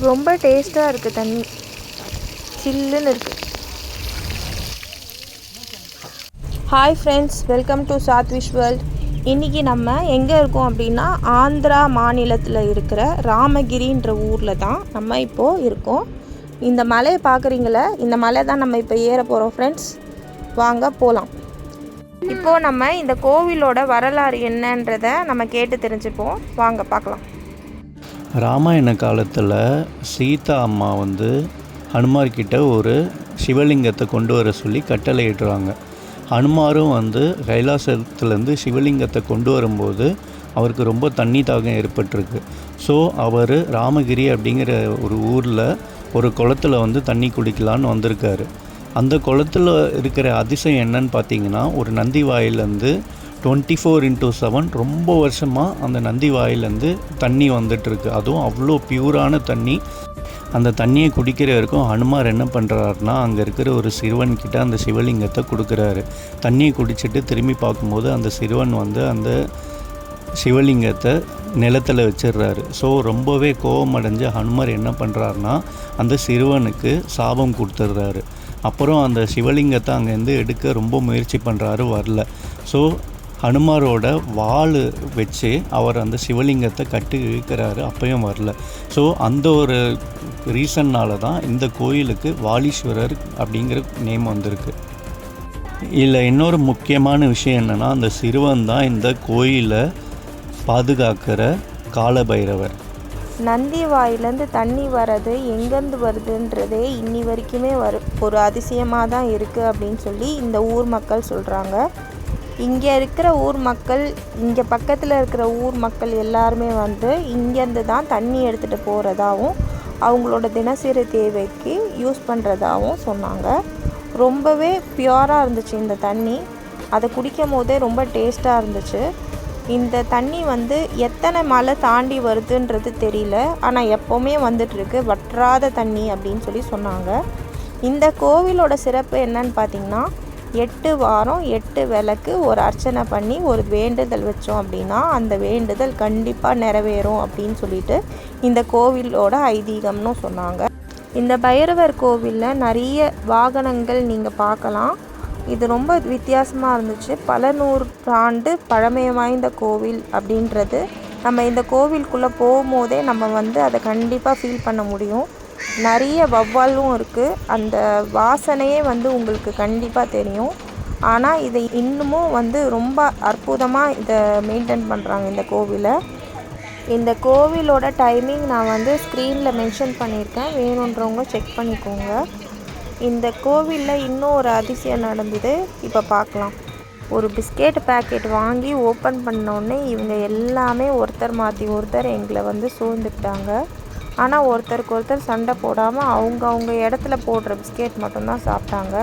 ரொம்ப டேஸ்ட்டாக இருக்குது தண்ணி, சில்லுன்னு இருக்குது. Hi friends, welcome to Sathvish world. இன்றைக்கி நம்ம எங்கே இருக்கோம் அப்படின்னா ஆந்திரா மாநிலத்தில் இருக்கிற ராமகிரின்ற ஊரில் தான் நம்ம இப்போது இருக்கோம். இந்த மலையை பார்க்குறீங்களே, இந்த மலை தான் நம்ம இப்போ ஏற போகிறோம் ஃப்ரெண்ட்ஸ். வாங்க போகலாம். இப்போது நம்ம இந்த கோவிலோட வரலாறு என்னன்றதை நம்ம கேட்டு தெரிஞ்சுப்போம். வாங்க பார்க்கலாம். ராமாயண காலத்தில் சீதா அம்மா ஹனுமார்கிட்ட ஒரு சிவலிங்கத்தை கொண்டு வர சொல்லி கட்டளையிடுறாங்க. ஹனுமாரும் கைலாசத்துலேருந்து சிவலிங்கத்தை கொண்டு வரும்போது அவருக்கு ரொம்ப தண்ணி தாகம் ஏற்பட்டிருக்கு. ஸோ அவர் ராமகிரி அப்படிங்கிற ஒரு ஊரில் ஒரு குளத்தில் தண்ணி குடிக்கலான்னு வந்திருக்காரு. அந்த குளத்தில் இருக்கிற அதிசயம் என்னன்னு பார்த்தீங்கன்னா, ஒரு நந்தி வாயிலேருந்து 24x7 ரொம்ப வருஷமாக அந்த நந்தி வாயிலேருந்து தண்ணி வந்துட்டுருக்கு. அதுவும் அவ்வளோ பியூரான தண்ணி. அந்த தண்ணியை குடிக்கிற வரைக்கும் ஹனுமார் என்ன பண்ணுறாருனா, அங்கே இருக்கிற ஒரு சிறுவன்கிட்ட அந்த சிவலிங்கத்தை கொடுக்குறாரு. தண்ணியை குடிச்சிட்டு திரும்பி பார்க்கும்போது அந்த சிறுவன் அந்த சிவலிங்கத்தை நிலத்தில் வச்சிடுறாரு. ஸோ ரொம்பவே கோபமடைஞ்ச ஹனுமார் என்ன பண்ணுறாருனா, அந்த சிறுவனுக்கு சாபம் கொடுத்துட்றாரு. அப்புறம் அந்த சிவலிங்கத்தை அங்கேருந்து எடுக்க ரொம்ப முயற்சி பண்ணுறாரு, வரல. ஸோ ஹனுமாரோட வாள் வச்சு அவர் அந்த சிவலிங்கத்தை கட்டி இழுக்கிறாரு, அப்பயும் வரல. ஸோ அந்த ஒரு ரீசன்னால் தான் இந்த கோயிலுக்கு வாலீஸ்வரர் அப்படிங்கிற நேம் வந்திருக்கு. இதில் இன்னொரு முக்கியமான விஷயம் என்னென்னா, அந்த சிறுவன் தான் இந்த கோயிலை பாதுகாக்கிற காலபைரவர். நந்தி வாயிலேருந்து தண்ணி வர்றது எங்கேருந்து வருதுன்றதே இன்னி வரைக்குமே ஒரு அதிசயமாக தான் இருக்குது அப்படின்னு சொல்லி இந்த ஊர் மக்கள் சொல்கிறாங்க. இங்கே இருக்கிற ஊர் மக்கள், இங்கே பக்கத்தில் இருக்கிற ஊர் மக்கள் எல்லாருமே இங்கேருந்து தான் தண்ணி எடுத்துகிட்டு போகிறதாவும் அவங்களோட தினசரி தேவைக்கு யூஸ் பண்ணுறதாகவும் சொன்னாங்க. ரொம்பவே பியூராக இருந்துச்சு இந்த தண்ணி. அதை குடிக்கும் போதே ரொம்ப டேஸ்ட்டாக இருந்துச்சு. இந்த தண்ணி எத்தனை மலை தாண்டி வருதுன்றது தெரியல, ஆனால் எப்போவுமே வந்துட்டுருக்கு, வற்றாத தண்ணி அப்படின்னு சொல்லி சொன்னாங்க. இந்த கோவிலோட சிறப்பு என்னன்னு பார்த்திங்கன்னா, 8 வாரம் 8 விளக்கு ஒரு அர்ச்சனை பண்ணி ஒரு வேண்டுதல் வச்சோம் அப்படின்னா அந்த வேண்டுதல் கண்டிப்பாக நிறைவேறும் அப்படின்னு சொல்லிட்டு இந்த கோவிலோட ஐதீகம்னு சொன்னாங்க. இந்த பைரவர் கோவிலில் நிறைய வாகனங்கள் நீங்கள் பார்க்கலாம். இது ரொம்ப வித்தியாசமாக இருந்துச்சு. பல நூற்றாண்டு பழமை வாய்ந்த கோவில் அப்படின்றது நம்ம இந்த கோவிலுக்குள்ளே போகும்போதே நம்ம அதை கண்டிப்பாக ஃபீல் பண்ண முடியும். நிறைய வௌவாலும் இருக்குது. அந்த வாசனையே உங்களுக்கு கண்டிப்பாக தெரியும். ஆனால் இதை இன்னமும் ரொம்ப அற்புதமாக இதை மெயின்டைன் பண்ணுறாங்க இந்த கோவிலை. இந்த கோவிலோட டைமிங் நான் ஸ்க்ரீனில் மென்ஷன் பண்ணியிருக்கேன், வேணுன்றவங்க செக் பண்ணிக்கோங்க. இந்த கோவிலில் இன்னும் ஒரு அதிசயம் நடந்தது, இப்போ பார்க்கலாம். ஒரு பிஸ்கெட் பேக்கெட் வாங்கி ஓப்பன் பண்ணோடனே இவங்க எல்லாமே ஒருத்தர் மாற்றி ஒருத்தர் எங்களை சூழ்ந்துக்கிட்டாங்க. ஆனால் ஒருத்தருக்கு ஒருத்தர் சண்டை போடாமல் அவங்க இடத்துல போடுற பிஸ்கெட் மட்டும்தான் சாப்பிட்டாங்க.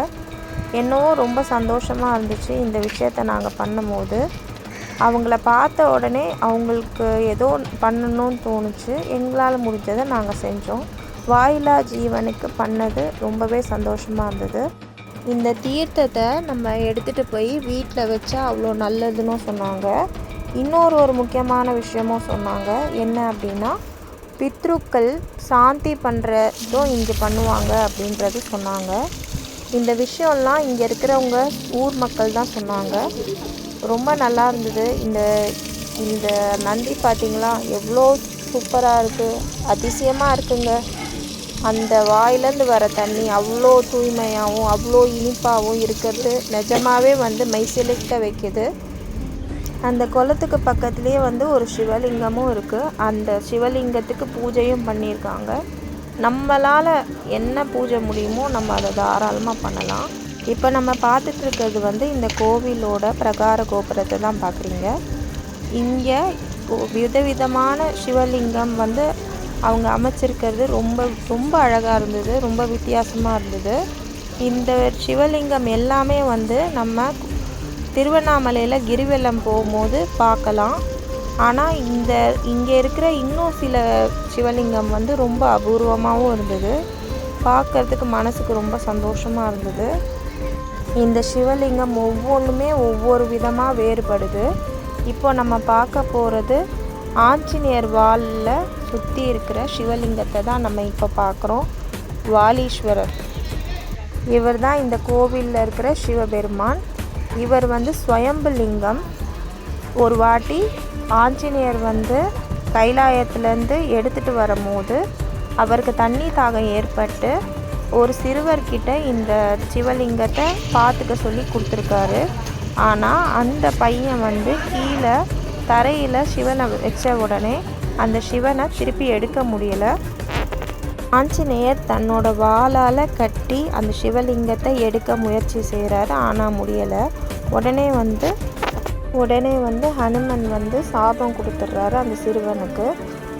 என்னவோ ரொம்ப சந்தோஷமாக இருந்துச்சு இந்த விஷயத்த நாங்கள் பண்ணும்போது. அவங்கள பார்த்த உடனே அவங்களுக்கு ஏதோ பண்ணணும்னு தோணுச்சு. எங்களால் முடிஞ்சதை நாங்கள் செஞ்சோம். வாயிலா ஜீவனுக்கு பண்ணது ரொம்பவே சந்தோஷமாக இருந்தது. இந்த தீர்த்தத்தை நம்ம எடுத்துகிட்டு போய் வீட்டில் வச்சா அவ்வளோ நல்லதுன்னு சொன்னாங்க. ஒரு முக்கியமான விஷயமும் சொன்னாங்க. என்ன அப்படின்னா, பித்ருக்கள் சாந்தி பண்ணுறதும் இங்கே பண்ணுவாங்க அப்படின்றது சொன்னாங்க. இந்த விஷயம்லாம் இங்கே இருக்கிறவங்க ஊர் மக்கள் தான் சொன்னாங்க. ரொம்ப நல்லா இருந்தது. இந்த நந்தி பார்த்திங்களா, எவ்வளோ சூப்பராக இருக்குது, அதிசயமாக இருக்குங்க. அந்த வாயிலேருந்து வர தண்ணி அவ்வளோ தூய்மையாகவும் அவ்வளோ இனிப்பாகவும் இருக்கிறது நிஜமாகவே மெய்சிலிர்க்க வைக்குது. அந்த குளத்துக்கு பக்கத்துலேயே ஒரு சிவலிங்கமும் இருக்குது. அந்த சிவலிங்கத்துக்கு பூஜையும் பண்ணியிருக்காங்க. நம்மளால் என்ன பூஜை முடியுமோ நம்ம அதை தாராளமாக பண்ணலாம். இப்போ நம்ம பார்த்துட்ருக்கிறது இந்த கோவிலோட பிரகார கோபுரத்தை தான் பார்க்குறீங்க. இங்கே விதவிதமான சிவலிங்கம் அவங்க அமைச்சிருக்கிறது ரொம்ப ரொம்ப அழகாக இருந்தது, ரொம்ப வித்தியாசமாக இருந்தது. இந்த சிவலிங்கம் எல்லாமே நம்ம திருவண்ணாமலையில் கிரிவலம் போகும்போது பார்க்கலாம். ஆனால் இங்கே இருக்கிற இன்னும் சில சிவலிங்கம் ரொம்ப அபூர்வமாகவும் இருந்தது. பார்க்குறதுக்கு மனசுக்கு ரொம்ப சந்தோஷமாக இருந்தது. இந்த சிவலிங்கம் ஒவ்வொன்றுமே ஒவ்வொரு விதமாக வேறுபடுது. இப்போ நம்ம பார்க்க போகிறது ஆஞ்சநேயர் வாலில் சுற்றி இருக்கிற சிவலிங்கத்தை தான் நம்ம இப்போ பார்க்குறோம். வாலீஸ்வரர் இவர் தான் இந்த கோவிலில் இருக்கிற சிவபெருமான். இவர் ஸ்வயம்பு லிங்கம். ஒரு வாட்டி ஆஞ்சநேயர் கைலாயத்துலேருந்து எடுத்துகிட்டு வரும்போது அவருக்கு தண்ணி தாகம் ஏற்பட்டு ஒரு சிறுவர்கிட்ட இந்த சிவலிங்கத்தை பார்த்துக்க சொல்லி கொடுத்துருக்காரு. ஆனால் அந்த பையன் கீழே தரையில் சிவனை வச்ச உடனே அந்த சிவனை திருப்பி எடுக்க முடியலை. ஆஞ்சநேயர் தன்னோட வாளால் கட்டி அந்த சிவலிங்கத்தை எடுக்க முயற்சி செய்கிறாரு. ஆனால் முடியலை. உடனே ஹனுமன் சாபம் கொடுத்துட்றாரு அந்த சிறுவனுக்கு.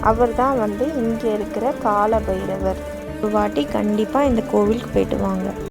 அவர் தான் இங்கே இருக்கிற கால பைரவர். ஒரு வாட்டி கண்டிப்பாக இந்த கோவிலுக்கு போயிட்டு வாங்க.